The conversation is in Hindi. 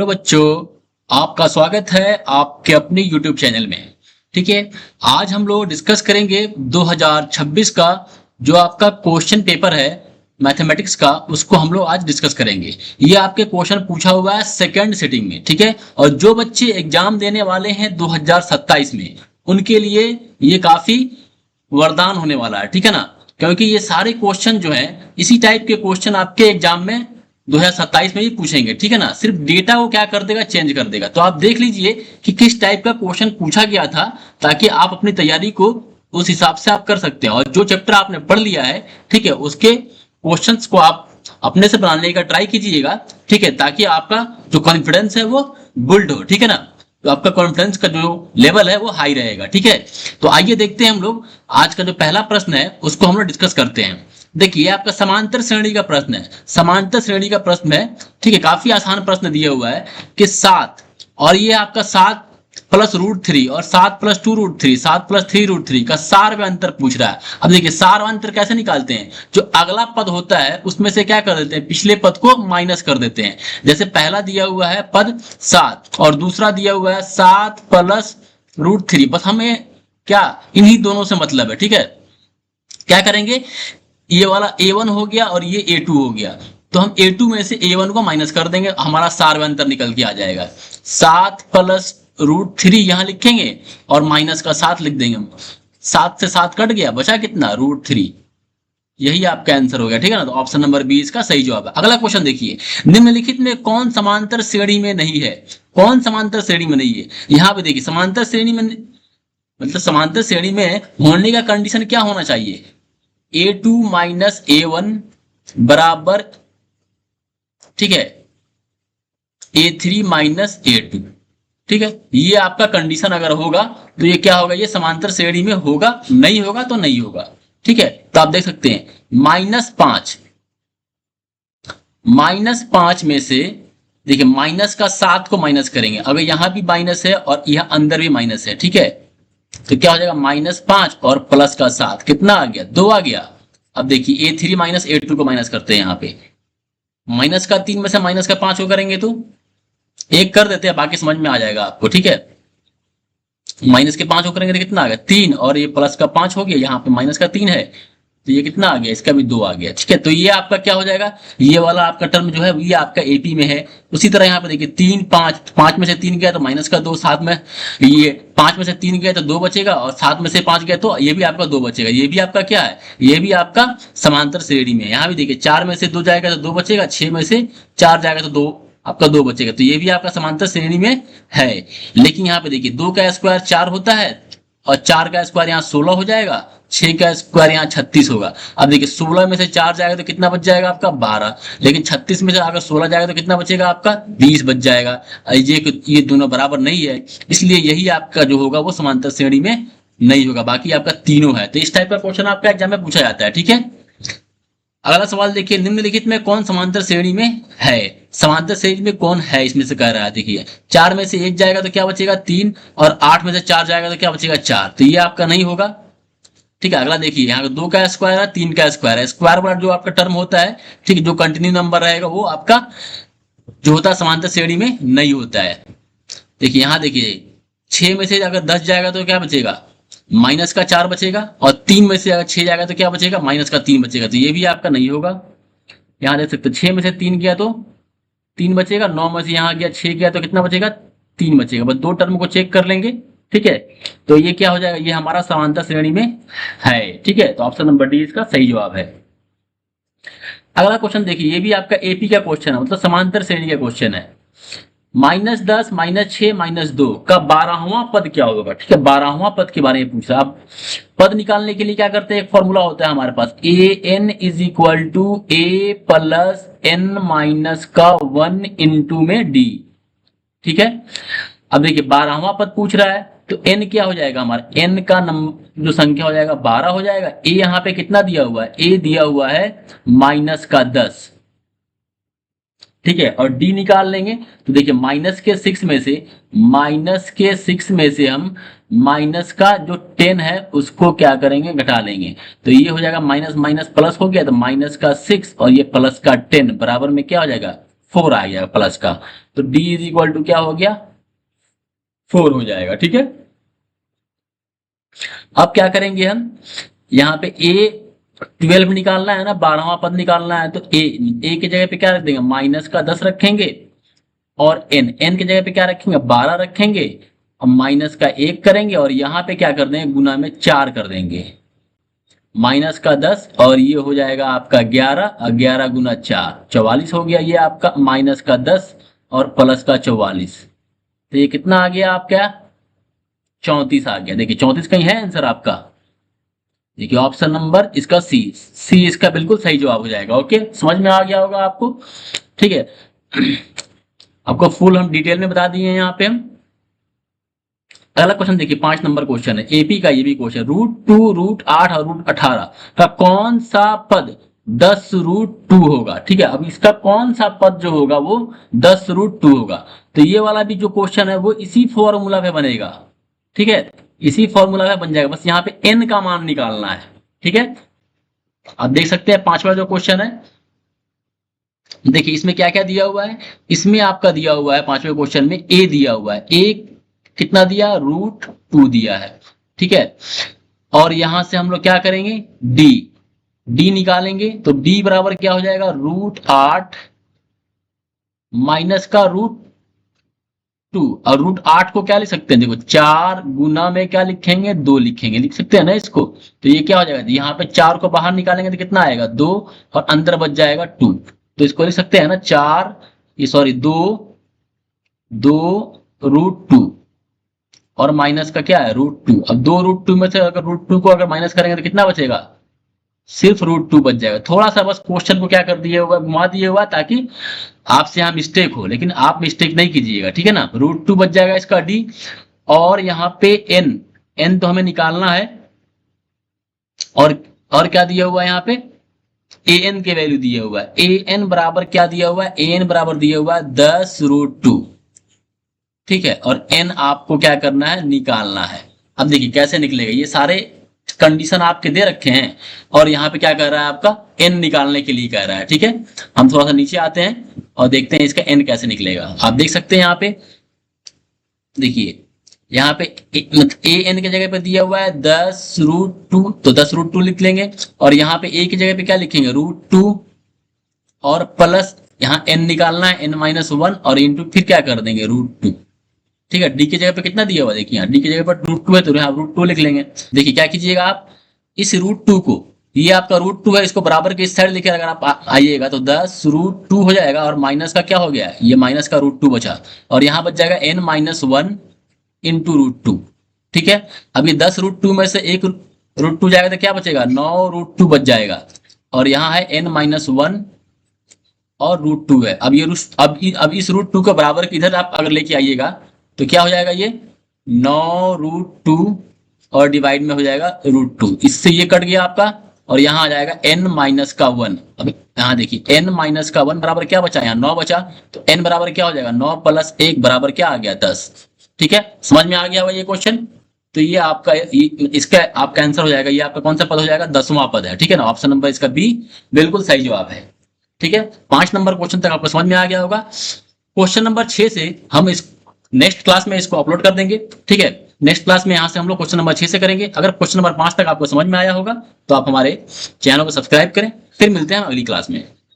हेलो बच्चों, आपका स्वागत है आपके अपने YouTube चैनल में। ठीक है, आज हम लोग डिस्कस करेंगे 2026 का जो आपका क्वेश्चन पेपर है मैथमेटिक्स का, उसको हम लोग आज डिस्कस करेंगे। ये आपके क्वेश्चन पूछा हुआ है सेकंड सिटिंग में। ठीक है, और जो बच्चे एग्जाम देने वाले हैं 2027 में, उनके लिए ये काफी वरदान होने वाला है। ठीक है ना, क्योंकि ये सारे क्वेश्चन जो है इसी टाइप के क्वेश्चन आपके एग्जाम में 2027 में ही पूछेंगे। ठीक है ना, सिर्फ डेटा को क्या कर देगा, चेंज कर देगा। तो आप देख लीजिए कि किस टाइप का क्वेश्चन पूछा गया था, ताकि आप अपनी तैयारी को उस हिसाब से आप कर सकते हैं। और जो चैप्टर आपने पढ़ लिया है, ठीक है, उसके क्वेश्चंस को आप अपने से बनाने का ट्राई कीजिएगा। ठीक है, ताकि आपका जो कॉन्फिडेंस है वो बिल्ड हो। ठीक है ना, तो आपका कॉन्फिडेंस का जो लेवल है वो हाई रहेगा। ठीक है, तो आइए देखते हैं हम लोग आज का जो पहला प्रश्न है उसको हम लोग डिस्कस करते हैं। देखिए, आपका समांतर श्रेणी का प्रश्न है। समांतर श्रेणी का प्रश्न है, ठीक है, काफी आसान प्रश्न दिया हुआ है कि 7 और ये आपका 7 प्लस रूट 3 और 7 प्लस 2 रूट 3, 7 प्लस 3 रूट 3 का सार अंतर पूछ रहा है। अब देखिए, सार अंतर कैसे निकालते हैं, जो अगला पद होता है उसमें से क्या कर देते हैं, पिछले पद को माइनस कर देते हैं। जैसे पहला दिया हुआ है पद 7 और दूसरा दिया हुआ है 7 प्लस रूट 3, बस हमें क्या इन्हीं दोनों से मतलब है। ठीक है, क्या करेंगे, ये वाला a1 हो गया और ये a2 हो गया, तो हम a2 में से a1 को माइनस कर देंगे, हमारा सार अंतर निकल के आ जाएगा। 7 प्लस रूट 3 यहां लिखेंगे और माइनस का 7 लिख देंगे। 7 से 7 कट गया, बचा कितना, रूट 3। यही आपका आंसर हो गया। ठीक है ना, तो ऑप्शन नंबर बी इसका सही जवाब है। अगला क्वेश्चन देखिए, निम्नलिखित में कौन समांतर श्रेणी में नहीं है। कौन समांतर श्रेणी में नहीं है, यहां पे देखिए समांतर श्रेणी में मतलब समांतर श्रेणी में होने का कंडीशन क्या होना चाहिए, a2 माइनस a1 बराबर, ठीक है, a3 माइनस a2। ठीक है, ये आपका कंडीशन अगर होगा तो ये क्या होगा, ये समांतर श्रेणी में होगा, नहीं होगा तो नहीं होगा। ठीक है, तो आप देख सकते हैं -5 में से देखिए माइनस का 7 को माइनस करेंगे, अगर यहां भी माइनस है और यहां अंदर भी माइनस है, ठीक है, तो क्या हो जाएगा, -5 और प्लस का 7 कितना आ गया, 2 आ गया। अब देखिए a3 माइनस a2 को माइनस करते हैं, यहाँ पे माइनस का 3 में से माइनस का 5 को करेंगे तो 1 कर देते हैं, बाकी समझ में आ जाएगा आपको। ठीक है, माइनस के 5 को करेंगे तो कितना आ गया, 3, और ये प्लस का 5 हो गया, यहाँ पे माइनस का 3 है, तो ये कितना आ गया, इसका भी 2 आ गया। ठीक है, तो ये आपका क्या हो जाएगा, ये वाला आपका टर्म जो है ये आपका एपी में है। उसी तरह यहाँ पे देखिए 3 5, 5 में से 3 गया तो माइनस का 2, 7 में ये 5 में से 3 गया तो 2 बचेगा, और 7 में से 5 गया तो ये भी आपका 2 बचेगा। ये भी आपका क्या है, ये भी आपका समांतर श्रेणी में है। यहाँ भी देखिए 4 में से 2 जाएगा तो 2 बचेगा, 6 में से 4 जाएगा तो 2, आपका 2 बचेगा, तो ये भी आपका समांतर श्रेणी में है। लेकिन यहाँ पे देखिए 2 का स्क्वायर 4 होता है, और 4 का स्क्वायर यहाँ 16 हो जाएगा, 6 का स्क्वायर यहाँ 36 होगा। अब देखिए 16 में से 4 जाएगा तो कितना बच जाएगा आपका, 12, लेकिन 36 में से अगर 16 जाएगा तो कितना बचेगा आपका, 20 बच जाएगा। ये दोनों बराबर नहीं है, इसलिए यही आपका जो होगा वो समांतर श्रेणी में नहीं होगा, बाकी आपका तीनों है। तो इस टाइप का क्वेश्चन आपका एग्जाम में पूछा जाता है। ठीक है, अगला सवाल देखिए, निम्नलिखित में कौन समांतर श्रेणी में है। समांतर श्रेणी में कौन है, इसमें से कह रहा है। देखिए 4 में से 1 जाएगा तो क्या बचेगा, 3, और 8 में से 4 जाएगा तो क्या बचेगा, 4, तो ये आपका नहीं होगा। ठीक है, अगला देखिए, यहाँ 2 का स्क्वायर है, 3 का स्क्वायर है, स्क्वायर वाला जो आपका टर्म होता है, ठीक है, जो कंटिन्यू नंबर रहेगा वो आपका जो होता है समांतर श्रेणी में नहीं होता है। देखिए यहाँ देखिए 6 में से अगर 10 जाएगा तो क्या बचेगा, माइनस का 4 बचेगा, और 3 में से अगर 6 जाएगा तो क्या बचेगा, माइनस का 3 बचेगा, तो ये भी आपका नहीं होगा। यहाँ देख सकते 6 में से 3 गया तो 3 बचेगा, 9 में से यहाँ गया 6 गया तो कितना बचेगा, 3 बचेगा। बस 2 टर्म को चेक कर लेंगे। ठीक है, तो ये क्या हो जाएगा, ये हमारा समांतर श्रेणी में है। ठीक है, तो ऑप्शन नंबर डी इसका सही जवाब है। अगला क्वेश्चन देखिए, ये भी आपका एपी का क्वेश्चन है, मतलब समांतर श्रेणी का क्वेश्चन है। -10 -6 -2 का 12वां पद क्या होगा। ठीक है, 12वां पद के बारे में पूछ रहा है। अब पद निकालने के लिए क्या करते हैं, एक फॉर्मूला होता है हमारे पास, an is equal to a plus n minus का 1 इंटू में d। ठीक है, अब देखिए 12वां पद पूछ रहा है, तो n क्या हो जाएगा हमारा, n का नंबर जो संख्या हो जाएगा 12 हो जाएगा। a यहाँ पे कितना दिया हुआ है, a दिया हुआ है माइनस का 10। ठीक है, और d निकाल लेंगे, तो देखिए माइनस के 6 में से हम माइनस का जो 10 है उसको क्या करेंगे, घटा लेंगे, तो ये हो जाएगा माइनस माइनस प्लस हो गया, तो माइनस का 6 और ये प्लस का 10 बराबर में क्या हो जाएगा, 4 आ गया प्लस का, तो d इज इक्वल टू क्या हो गया 4 हो जाएगा। ठीक है, अब क्या करेंगे हम, यहाँ पे a 12 निकालना है ना, 12वां पद निकालना है, तो a की जगह पे क्या रख देंगे, माइनस का 10 रखेंगे, और n की जगह पे क्या रखेंगे 12 रखेंगे, और माइनस का 1 करेंगे, और यहाँ पे क्या कर देंगे गुना में 4 कर देंगे, माइनस का 10 और ये हो जाएगा आपका 11, और 11 गुना 4 44 हो गया, ये आपका माइनस का 10 और प्लस का 44, तो ये कितना आ गया आपका 34 आ गया। देखिए 34 कहीं है आंसर आपका, देखिए ऑप्शन नंबर इसका सी इसका बिल्कुल सही जवाब हो जाएगा। ओके, समझ में आ गया होगा आपको। ठीक है, आपको फुल हम डिटेल में बता दिए हैं यहाँ पे हम। अगला क्वेश्चन देखिए 5 नंबर क्वेश्चन है, एपी का ये भी क्वेश्चन, √2, √8 और √18 का कौन सा पद 10√2 होगा। ठीक है, अब इसका कौन सा पद जो होगा वो 10√2 होगा, तो ये वाला भी जो क्वेश्चन है वो इसी फॉर्मूला पे बनेगा। ठीक है, इसी फॉर्मूला पे बन जाएगा, बस यहाँ पे n का मान निकालना है। ठीक है, आप देख सकते हैं 5वां जो क्वेश्चन है, देखिए इसमें क्या क्या दिया हुआ है, इसमें आपका दिया हुआ है 5वें क्वेश्चन में a दिया हुआ है, a कितना दिया √2 दिया है। ठीक है, और यहां से हम लोग क्या करेंगे d निकालेंगे, तो d बराबर क्या हो जाएगा √8 माइनस का √2, और √8 को क्या लिख सकते हैं, देखो 4 गुना में क्या लिखेंगे 2 लिखेंगे, लिख सकते हैं ना इसको, तो ये क्या हो जाएगा, यहाँ पे 4 को बाहर निकालेंगे तो कितना आएगा 2, और अंदर बच जाएगा 2, तो इसको लिख सकते हैं ना 4 ये सॉरी 2 और माइनस का क्या है √2। अब 2 √2 में से अगर √2 को अगर माइनस करेंगे तो कितना बचेगा, सिर्फ √2 बच जाएगा। थोड़ा सा बस क्वेश्चन को क्या कर दिए हुआ, घुमा दिए हुआ, ताकि आपसे यहाँ मिस्टेक हो, लेकिन आप मिस्टेक नहीं कीजिएगा। ठीक है ना, √2 बच जाएगा इसका d, और यहाँ पे n तो हमें निकालना है, और क्या दिया हुआ है यहाँ पे an के वैल्यू दिया हुआ है, an बराबर क्या दिया हुआ है, an बराबर दिया हुआ है 10√2। ठीक है, और n आपको क्या करना है निकालना है। अब देखिए कैसे निकलेगा, ये सारे कंडीशन आपके दे रखे हैं, और यहाँ पे क्या कर रहा है आपका n निकालने के लिए कह रहा है। ठीक है, हम थोड़ा सा नीचे आते हैं और देखते हैं इसका n कैसे निकलेगा। आप देख सकते हैं यहाँ पे, देखिए यहाँ पे an की जगह पे दिया हुआ है 10√2, तो 10√2 लिख लेंगे, और यहाँ पे a की जगह पे क्या लिखेंगे √2, और प्लस यहाँ n निकालना है n-1, और इंटू फिर क्या कर देंगे √2। ठीक है, डी की जगह पे कितना दिया हुआ, देखिए यहाँ डी की जगह पर √2 है, तो यहाँ √2 लिख लेंगे। देखिए क्या कीजिएगा आप, इस √2 को, ये आपका √2 है, इसको बराबर के इस साइड लेके अगर आप आइएगा तो 10√2 हो जाएगा, और माइनस का क्या हो गया, ये माइनस का √2 बचा, और यहाँ बच जाएगा n-1 इंटू √2। ठीक है, अब ये 10√2 में से एक √2 जाएगा तो क्या बचेगा 9√2 बच जाएगा, और यहाँ है n-1 और √2 है। अब ये अब इस √2 को बराबर के इधर आप अगर लेके आइएगा तो क्या हो जाएगा, ये 9√2 और डिवाइड में हो जाएगा √2, इससे ये कट गया आपका, और यहाँ आ जाएगा n-1। अब यहाँ देखिए n-1 बराबर क्या बचा, यहाँ 9 बचा, तो n बराबर क्या हो जाएगा 9 + 1 बराबर क्या आ गया 10। ठीक है, समझ में आ गया हुआ ये क्वेश्चन, तो ये आपका इसका आपका आंसर हो जाएगा, ये आपका कौन सा पद हो जाएगा 10वां पद है। ठीक है ना, ऑप्शन नंबर इसका बी बिल्कुल सही जवाब है। ठीक है, 5 नंबर क्वेश्चन तक आपको समझ में आ गया होगा। क्वेश्चन नंबर 6 से हम इस नेक्स्ट क्लास में इसको अपलोड कर देंगे। ठीक है, नेक्स्ट क्लास में यहाँ से हम लोग क्वेश्चन नंबर 6 से करेंगे। अगर क्वेश्चन नंबर 5 तक आपको समझ में आया होगा तो आप हमारे चैनल को सब्सक्राइब करें। फिर मिलते हैं अगली क्लास में।